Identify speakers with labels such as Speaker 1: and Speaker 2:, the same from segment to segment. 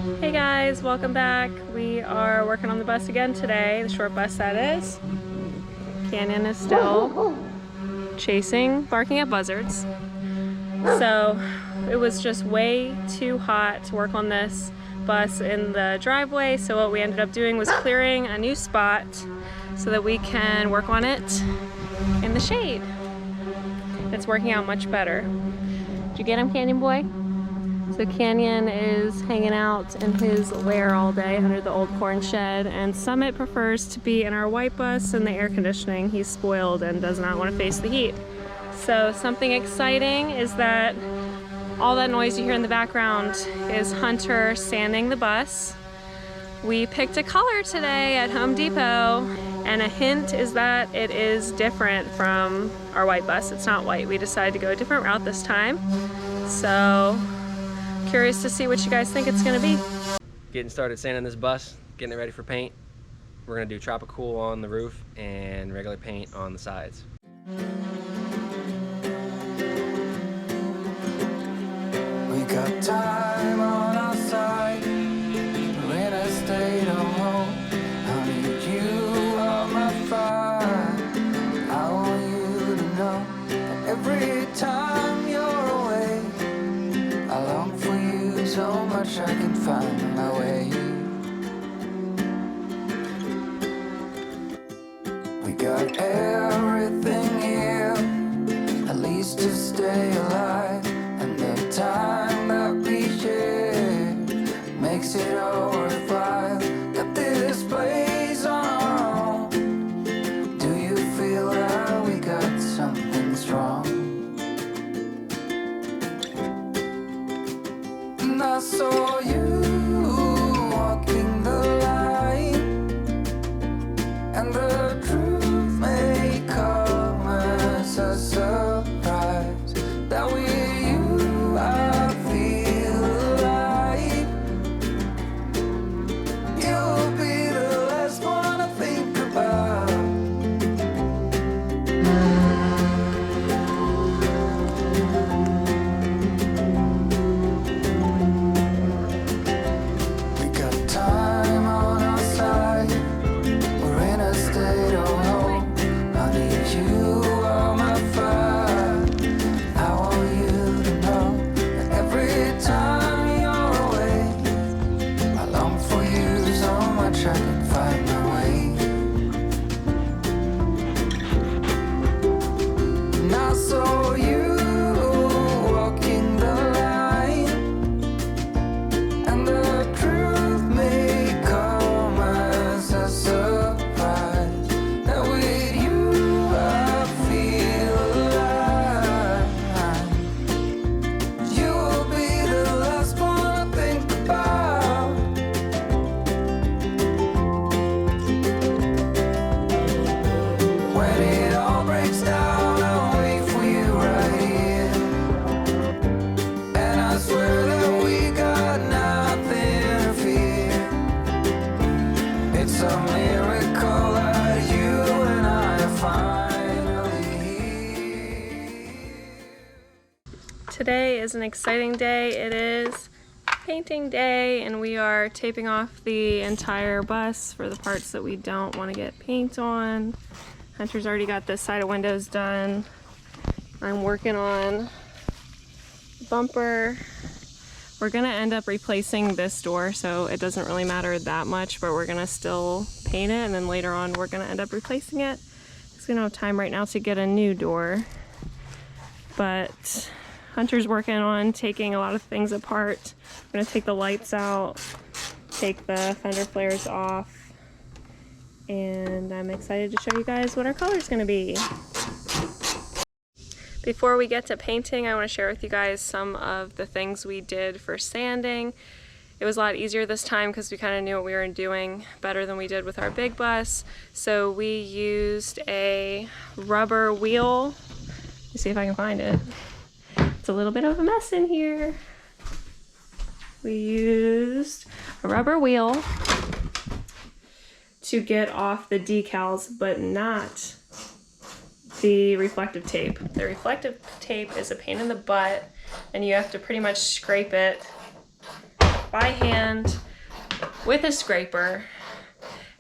Speaker 1: Hey guys, welcome back. We are working on the bus again today, the short bus that is. Canyon is still barking at buzzards. So it was just way too hot to work on this bus in the driveway, so what we ended up doing was clearing a new spot so that we can work on it in the shade. It's working out much better. Did you get him, Canyon boy? So Canyon is hanging out in his lair all day under the old corn shed, and Summit prefers to be in our white bus in the air conditioning. He's spoiled and does not want to face the heat. So something exciting is that all that noise you hear in the background is Hunter sanding the bus. We picked a color today at Home Depot, and a hint is that it is different from our white bus. It's not white. We decided to go a different route this time. So curious to see what you guys think it's gonna be.
Speaker 2: Getting started sanding this bus, getting it ready for paint. We're gonna do Tropical on the roof and regular paint on the sides.
Speaker 3: We got time on our side. We're in a state of hope. I need you on my fire. I want you to know that every time you're away, I long for you so much I can find my way. We got everything here, at least to stay alive, and the time that we share makes it all worthwhile. Got this place on our own. Do you feel that we got something strong? And I saw you walking the line, and the truth may come as a surprise. That with you I feel alive. You'll be the last one I think about. We got time on our side. We're in a state of hope. I need you on my fire. I want you to know that every time you're away, I long for you so much I can find my way. And I saw you walking the line, and the truth may come as a surprise. That with you I feel alive. You'll be the last one I think about. When it all breaks down, I'll wait for you right here. And I swear that we got nothing to fear. It's a miracle that you and I are finally here.
Speaker 1: Today is an exciting day. It is painting day, and we are taping off the entire bus for the parts that we don't want to get paint on. Hunter's already got this side of windows done. I'm working on the bumper. We're gonna end up replacing this door, so it doesn't really matter that much, but we're gonna still paint it, and then later on we're gonna end up replacing it because we don't have time right now to get a new door. But Hunter's working on taking a lot of things apart. I'm gonna take the lights out, take the fender flares off, and I'm excited to show you guys what our color is gonna be. Before we get to painting, I want to share with you guys some of the things we did for sanding. It was a lot easier this time because we kind of knew what we were doing better than we did with our big bus. So we used a rubber wheel. Let me see if I can find it. It's a little bit of a mess in here. We used a rubber wheel to get off the decals, but not the reflective tape. The reflective tape is a pain in the butt, and you have to pretty much scrape it by hand with a scraper,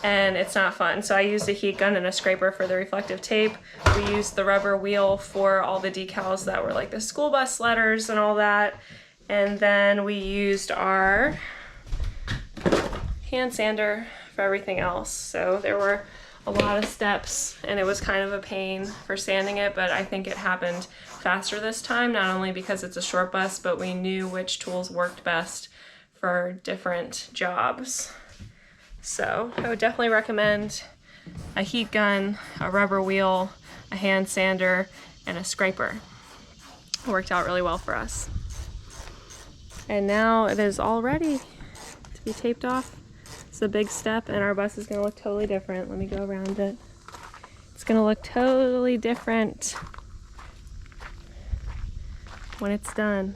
Speaker 1: and it's not fun. So I used a heat gun and a scraper for the reflective tape. We used the rubber wheel for all the decals that were like the school bus letters and all that. And then we used our hand sander for everything else. So there were a lot of steps and it was kind of a pain for sanding it, but I think it happened faster this time, not only because it's a short bus, but we knew which tools worked best for different jobs. So I would definitely recommend a heat gun, a rubber wheel, a hand sander, and a scraper. It worked out really well for us. And now it is all ready to be taped off. It's a big step and our bus is gonna look totally different. Let me go around it. It's gonna look totally different when it's done.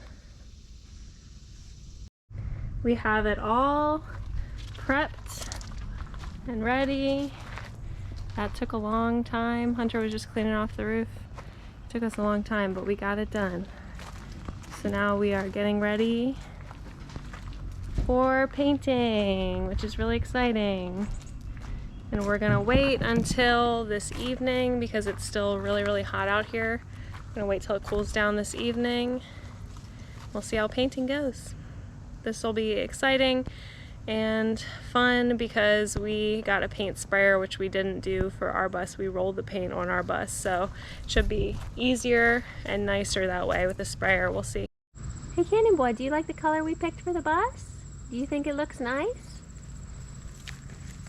Speaker 1: We have it all prepped and ready. That took a long time. Hunter was just cleaning off the roof. It took us a long time, but we got it done. So now we are getting ready for painting, which is really exciting. And we're gonna wait until this evening because it's still really, really hot out here. I'm gonna wait till it cools down this evening. We'll see how painting goes. This will be exciting and fun because we got a paint sprayer, which we didn't do for our bus. We rolled the paint on our bus, so it should be easier and nicer that way with the sprayer. We'll see.
Speaker 4: Hey Canyon Boy, do you like the color we picked for the bus? Do you think it looks nice?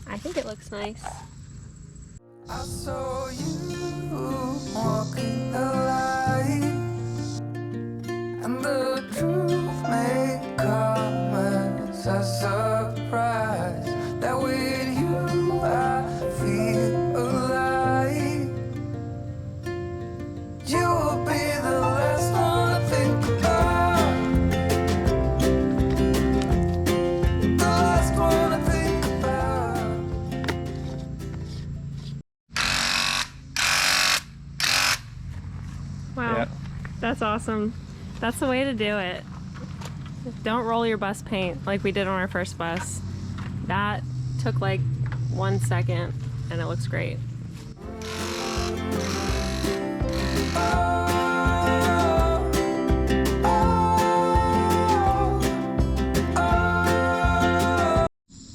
Speaker 4: I think it looks nice.
Speaker 3: I saw you walking the line, and the truth may come as a surprise. That with you I feel alive. You will be the last one to think about. The last one to think about.
Speaker 1: Wow,
Speaker 2: Yep.
Speaker 1: That's awesome. That's the way to do it. Don't roll your bus paint like we did on our first bus. That took like 1 second and it looks great.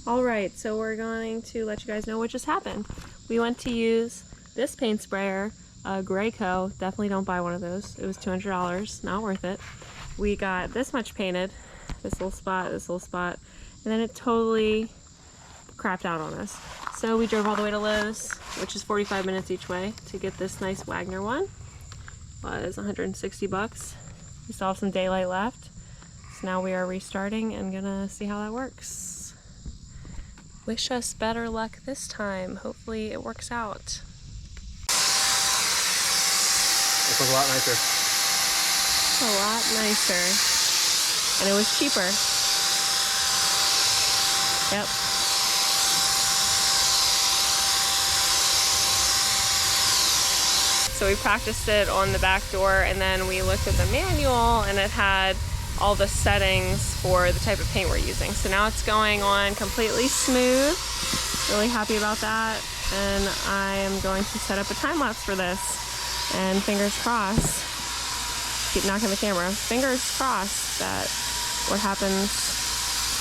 Speaker 1: Alright, so we're going to let you guys know what just happened. We went to use this paint sprayer, Graco. Definitely don't buy one of those. It was $200, not worth it. We got this much painted, this little spot, and then it totally crapped out on us. So we drove all the way to Lowe's, which is 45 minutes each way, to get this nice Wagner one. It was 160 bucks. We still have some daylight left. So now we are restarting and gonna see how that works. Wish us better luck this time. Hopefully it works out.
Speaker 2: This one's a lot nicer.
Speaker 1: A lot nicer. And it was cheaper. Yep. So we practiced it on the back door and then we looked at the manual and it had all the settings for the type of paint we're using. So now it's going on completely smooth. Really happy about that. And I am going to set up a time lapse for this. And fingers crossed, keep knocking the camera, fingers crossed that what happens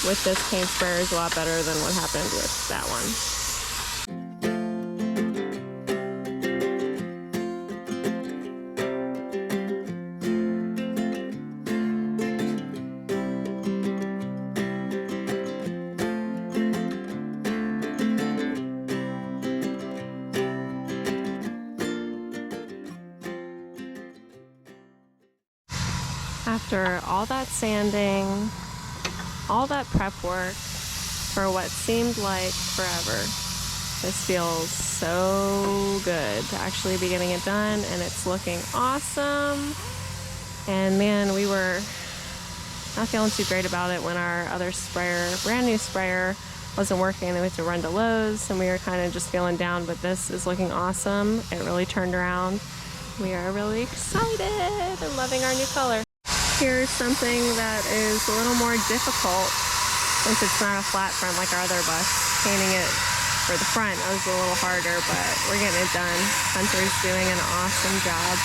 Speaker 1: with this paint sprayer is a lot better than what happened with that one. After all that sanding, all that prep work for what seemed like forever, this feels so good to actually be getting it done, and it's looking awesome. And man, we were not feeling too great about it when our other sprayer, brand new sprayer, wasn't working and we had to run to Lowe's, and we were kind of just feeling down, but this is looking awesome. It really turned around. We are really excited and loving our new color. Here's something that is a little more difficult since it's not a flat front like our other bus. Painting it for the front was a little harder, but we're getting it done. Hunter's doing an awesome job.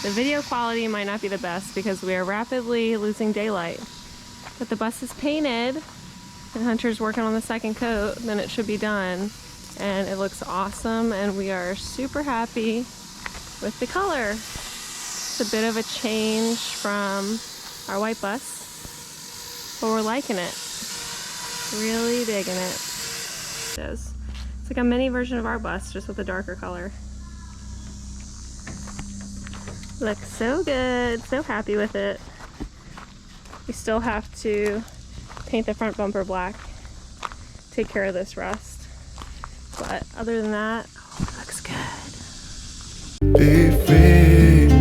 Speaker 1: The video quality might not be the best because we are rapidly losing daylight. But the bus is painted and Hunter's working on the second coat, then it should be done. And it looks awesome and we are super happy with the color. It's a bit of a change from our white bus, but we're liking it. Really digging it. It's like a mini version of our bus, just with a darker color. Looks so good, so happy with it. We still have to paint the front bumper black, take care of this rust. But other than that, oh, it looks good.
Speaker 3: Be free.